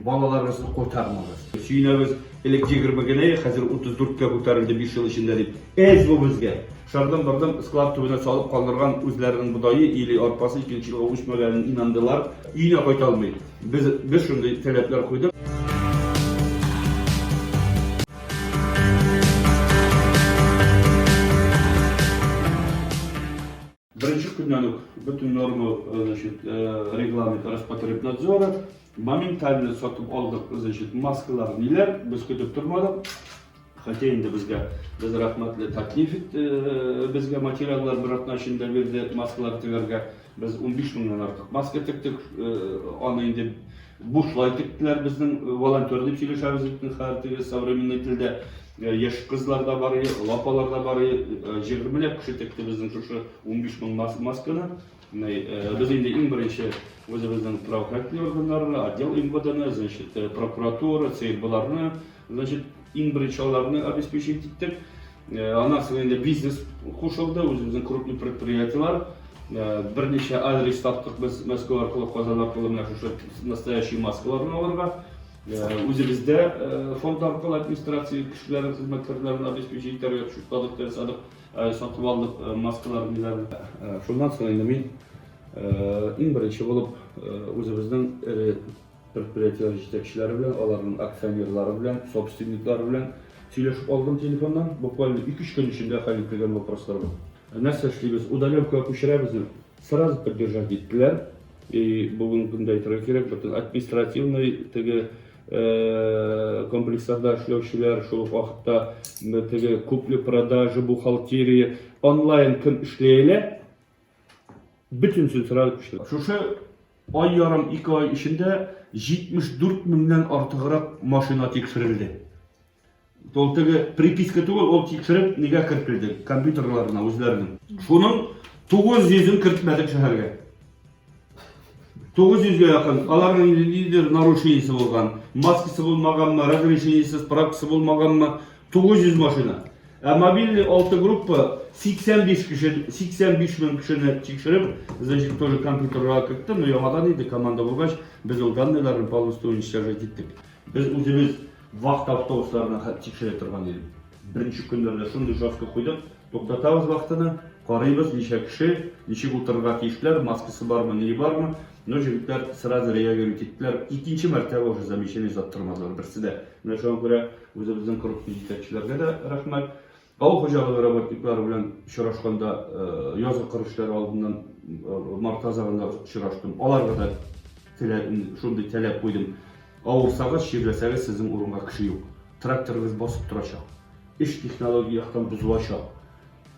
балаларыбызды котармагыз. Сүйінебіз элек 20-генeye, қазір 34-ке көтерілді 5 жыл ішінде деп. Әз бұл бізге. Шардан бардан склад түбіне салып қалдырған өзлерінің бұдайы или арпасы 2 жылға өшмегенін инандылар. Үйіне қайта алмайды. Біз шындай талаптар қойдық. Бірінші күннен бүтін нормы, регламент Роспотребнадзора моментально сатып алдық, маскалар нелер, біз күтіп тұрмадық. Хотя енді біз рахматлы таклиф бізге материалдар бір атнашында берді маскалар тігерге. Біз 15 мыңнан артық маска тіктік, аны енді бушлай тіктілер біздің волонтер деп сөйлешіміздің қартығы современный тілде. Еш қызлар да бары, лапалар да бары, 20 кіші тікті біздің шушы 15 мың масканы. Біз енді ең бірінші өзіміздің правоохранительный органдары, отдел МВД-ны, прокуратура, ЦРБ-ларны, ең бірінші оларны обеспечить еттік. Анасы енді бизнес қошылды, өзіміздің крупный предприятиялар. Бірнеше адрес таптық біз Москва арқылы, Қазан арқылы настоящий маскаларын оларға. Өзімізде фонд арқылы администрация кішілерін, қызметкерлерін обеспечениеттерге шұқтадық, садық, сатып алдық маскаларын. Шундан соң енді мен ең бірінші болып өзіміздің предприятиялар жетекшілері білен, олардың акционерлары білен, собственниклары білен сөйлесіп алдым телефоннан. Буквально 2-3 күн ішінде қайын келген вопростар бар. Нәрсе ішлейбіз, удаленка көшірәбізді сразу поддержать еттілер. И бүгін күнде айтырға керек, административный комплекстарда ішлеушілер, шол уақытта куплі-продажы, бухгалтерия, онлайн кім ішлейлі, бүтін сөз сразу күшілер. Шушы ай ярым 2 ай ішінде 74 мыңнан артығырақ машина текшірілді. Ол приписка түгіл, ол текшіріп неге кірпілді, компьютерларына өзлерінің. Шуның 900-ін кіртмәдік шәһәрге. 900-ге яқын, алардың лидер нарушениесі болған, маскасы болмағанма, разрешениесі, справкасы болмағанма, 900 машина. Мобильный 6 группа 85 мың кішіні текшіріп, тоже компьютерға кіртті, но яғадан еді команда болғаш, біз ол данныйларын полностью уничтожать еттік. Біз өзіміз вақт автобустарына текшіре тұрған едім. Бірінші күндерде шынды жасқа қойдық, тоқтатамыз вақтыны, қарайбыз, неше кіші, неше отырға тиішлер, маскасы бар ма, не бар ма. Но жігіттер сразу реагирует еттілер. Екінші мәртебе уже замещение заттырмадылар бірсі де. Мына шоған көре өзіміздің крупный жетекшілерге де рахмет. Ауыл қожалығы работниклары білен шырашқанда язғы құрыштар алдынан март азағында шыраштым. Оларға да шындай тәләп қойдым. Ауырсағыз, шебіресәғыз сіздің орынға кіші yok. Тракторыңыз басып тұрашақ. Іш технологияқтан бұзылашақ.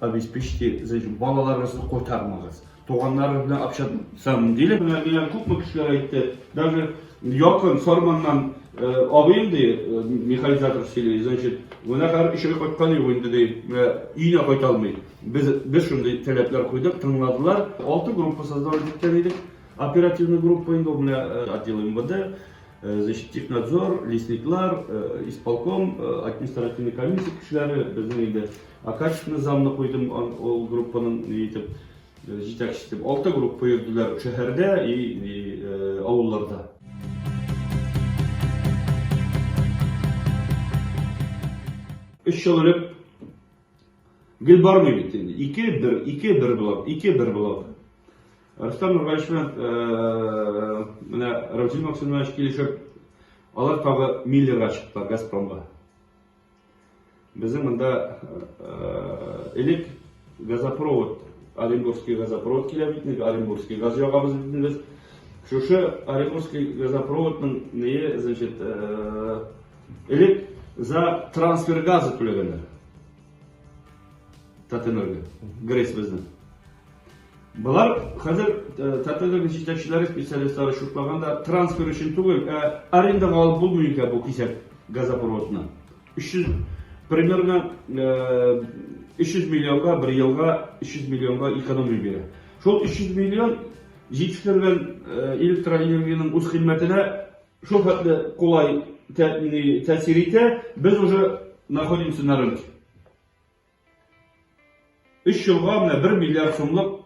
Обеспечите, балаларыңызды қотармағыз. Тоғанлары білен апшатсам дейлі. Мен көп кішілер айтты. Даже якын сорманнан абайымды механизатор сөйлейді. Өне қар ішіге қойтқаны ойынды дейді. Үйіне қойта алмайды. Біз шындай тәләплер қойдық, тыңладылар. 6 группа создавали еттен едік. Оперативный группа енді отдел МВД, технадзор, лесниклар, исполком, административный комиссия кішілері. Біздің енді качественный замны қойдым ол группаның жетекшісі. 6 группа ерділер шәһәрде и ауылларда. Үш жыл өріп, гіл бармай беттенде. 2-1 болады. Рустам Нұрғайшымен, Равзил Максимович келешіп, алар тағы миллиарға шықпа Газпромға. Біздің мұнда элек газопровод, Оренбургский газопровод келебейтінік, Оренбургский газ жағабыз бітінбіз. Шушы Оренбургский газопроводның нее, элек за трансфер газы төлегендер. Татэнерге, Грейс біздің. Бұлар қазір Татэнерге жетекшілері, специалисттары шұртпағанда трансфер үшін түгел, арендаға алып бұл мүйінке бұл кесек газопроводына. Примерно 300 миллионға, бір елға 300 миллионға экономия бере. Шол 300 миллион жеткізілген электроэнергияның өз қимметіне шол қатты қолай тәсір ете, біз уже находимся на рынке. 3 жылға 1 миллиард сомлық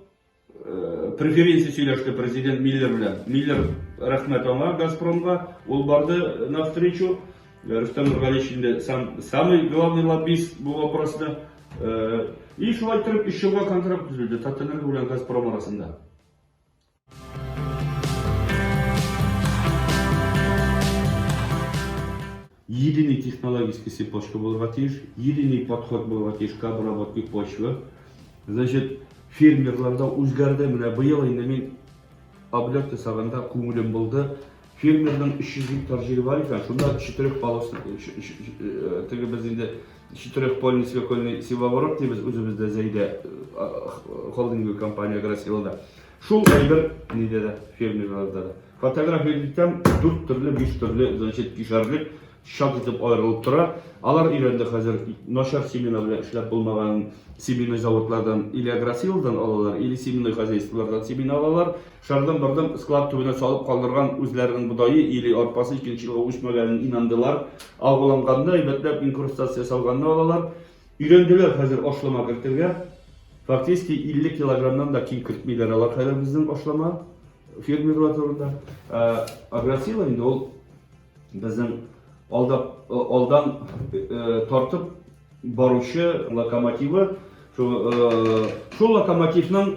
преференция сөйлешті президент Миллер білен. Миллер рахмет аңа Газпромға, ол барды навстречу. Рустам Нургалиевич самый главный лоббист бұл вопросында. И шулай тұрып 3 жылға контракт түзілді Татэнерго білен Газпром арасында. Единый технологический цепочка болуға тиіш, единый подход болуға тиіш к обработке почвы. Значит, фермерларда өзгерді. Міне биыл енді мен облет жасағанда көңілім болды. Фермердің 300 гектар жері бар екен, шында 4 полосный, тегі біз енді 4-польный свекольный севооборот дейміз, өзімізді зәйді холдинговый компания Агросилада. Шул әйбір не деді фермерларда да. Фотография едіктен 4 түрлі, 5 түрлі, значит, кишарлік шат етіп айырылып тұра. Алар үйренді қазір нашар семена білен ішлеп болмаған семенной заводлардан или Агросиладан алалар, или семенной хозяйстволардан семена алалар. Шардан бардан склад түбіне салып қалдырған өзлерінің бұдайы или арпасы 2 жылға өшмәгенін инандылар. Алғыланғанда, әйбәтләп инкрустация салғанны алалар. Үйренділер қазір ошлама кіртірге. Фактически 50 килограммнан да кем кіртмейлер алар қазір біздің ошлама фермерлар турында. Агросила енді ол біздің алдан тартып барушы локомотиві. Шул локомотивнің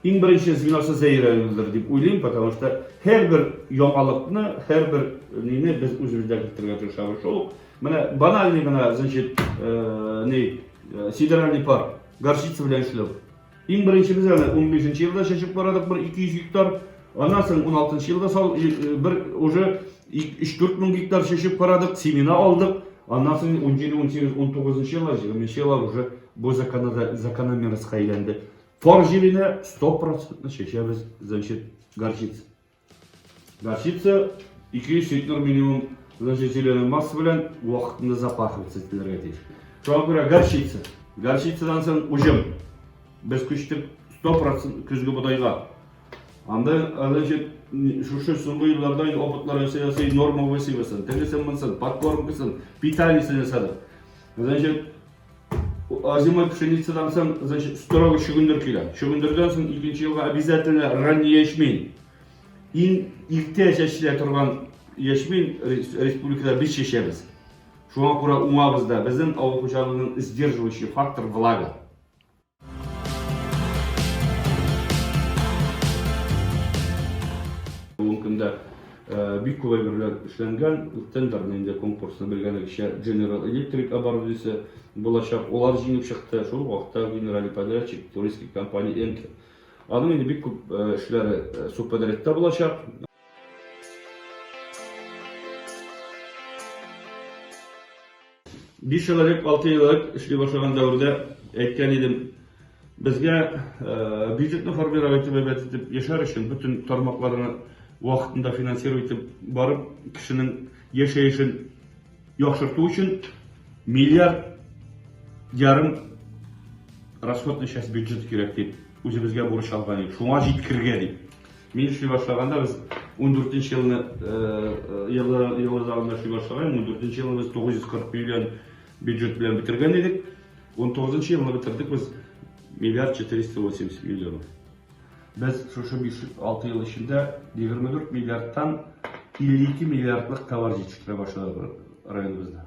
ең бірінші звеносы зәйрәлілдір деп ойлаймын, потому что әрбір яңалықны, әрбір нені біз өзімізде кіртірге тырышамыз. Шул міне банальный мына, значит, сидеральный пар, горчица білен ішлеу. Ең бірінші біз 15-ші жылда шешіп барадық бір 200 гектар, андан соң 16-ші жылда бір уже 3-4 мың гектар шешіп барадық, семена алдық. Андан соң 17, 18, 19 жылы, 20 жылы уже бұл закономерностьқа айленді. Фор жеріне 100% шешеміз, значит, горчица. Горчица 200 центнер минимум, значит, зеленый масса білен уақытында запахывается тілерге тейш. Шоға көре горчица. Горчицадан соң ұжым. Біз күштік 100% күзгі бұдайға. Анда, значит, шушы соңғы жылдардан опытлар өсей, норма өсей өсін, тәлесен мұнсын, подкормкасын, питанисын өседі. Значит, зимой пшеницадан соң, значит, строго шүгіндір келі. Шүгіндірден соң 2-ші жылға обязательно ранний ячмень. Ирте шешіле тұрған ячмень республикада біз шешеміз. Шуға көре ұңабызда біздің ауыл қожалығының сдерживающий фактор влага. Мүмкінде бик көбай бірлер ішленген, тендерінде конкурсына білгені кеше General Electric оборудование болашақ. Олар жеңіп шықты. Шол уақытта генеральный подрядчик туристік компания Энке. Аның енді бик көп ішлері субподрядта болашақ. 5 жылдық, 6 жылдық ішлей башлаған дәуірде әйткен едім, бізге бюджетті формировать етіп ешар үшін бүтін тармақларını уақытында финансировать етіп барып, кішінің ешейшін яқшырту үшін миллиард ярым расходный часть бюджет керек деп өзімізге борыш алған едік. Шуңа жеткірге деп. Мен ішлей башлағанда біз 14-ші жылы зағында ішлей башлаған, 14-ші жылы біз 940 миллион бюджет білен бітірген едік. 19-ші жылы бітірдік біз миллиард 480 миллион. Біз шушы 6 жыл ішінде 24 миллиардтан 52 миллиардлық товар жеткізуге башладық районымызда.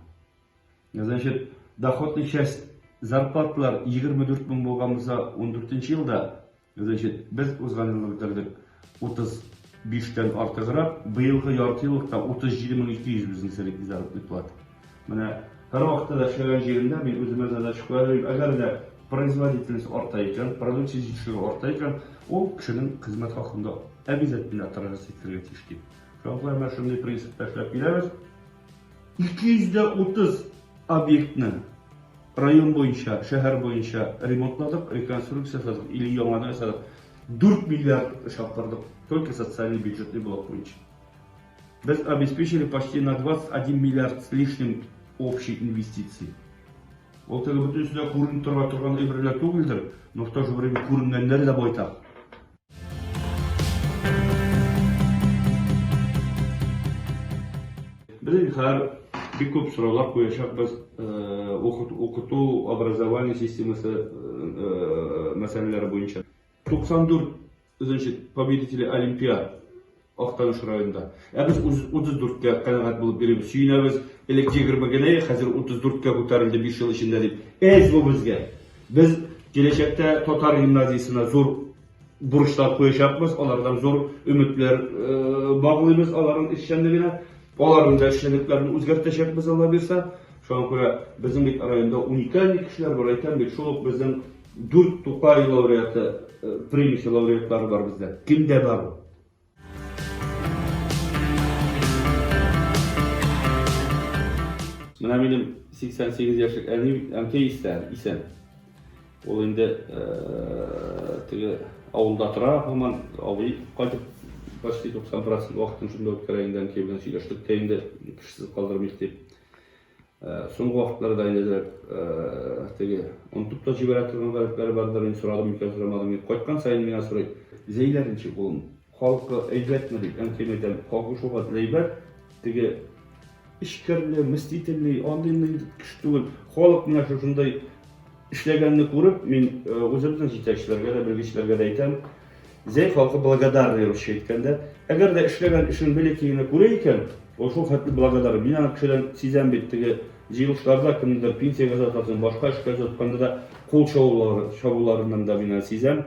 Значит, доходный часть зарплаталар 24 мың болғанымызда 14-ші жылда, значит, біз өзған жылы бітірдік 35-тен артығырақ, биылғы ярты жылдықта 37.200 біздің средний заработный плата. Міне, әр уақытта да шаған жерінде мен өзіме задача қойып, әгер де производительность артайған, продукция жетішілігі артайған, ол кішінің қызмет хақында обязательно отражаться етілге тиіш. Жалпылай мәшінді принцип тәшләп келеміз. 230 объектіні район бойынша, шәһәр бойынша ремонтладық, реконструкция жасадық, или яңаны жасадық. 4 миллиард шақырдық, только социальный бюджетный блок бойынша. Біз обеспечили почти на 21 миллиард с лишним общей инвестиции. Ол тегі бүтін сүзде көрініп тұрған өбірлер төгілдір, но в то же время көрінгендер де бойтақ. Біз әр бик көп сұраулар қойышақ біз оқыту образование системасы мәселелері бойынша. 94 значит, победители Олимпиад Актаныш районында. Biz 34'e kanaat bulup birimiz. Suyuna biz elek 20'e hazır 34'e kotarıldı 5 yıl içinde deyip. Ez bu bizge. Biz gelecekte Totar Gimnaziyasına zor burçlar koyuşapmız. Onlardan zor ümitler bağlıyız. Onların işçenliğine, onların da işçenliklerini özgerteşepmiz olabilirse. Şu an göre bizim rayonda unikal kişiler var. Ayten bir şoluk bizim 4 Tokay laureatı, premisi laureatları var bizde. Kimde var bu? Bana benim 88 yaşlık erkeği isen. O indi avulda tıra, hemen avayı kaçıp başlayı 90% vaktin şunda ötkäreyindan kebilen söyleştik. Teyinde kişisiz kaldırmayık deyip. Soňky wagtlarda indi unutup da jiberatyrgan garipleri bardyr, soradım, ýa soramadım. Koýtgan saýyn mene soraýt. Zeýlerinçi bolun. Halky eýletme diýip, enkemeden halky şu wagt leýber. İşkerli, mistitli, andinli kiştugul. Halk mene şunday işlegenlik görüp, men özümden jetekçilerge de, bilgiçilerge de aýtam. Zey halky благодарный bolýar etkende. Eger de işlegen işin belekigini göreýken, o şu hatly благодарный. Men ana kişiden sizem bitdigi jylyşlarda kimdir pensiýaga zatasyn, başga işe zatkanda da kol şowlaryndan da men sizem.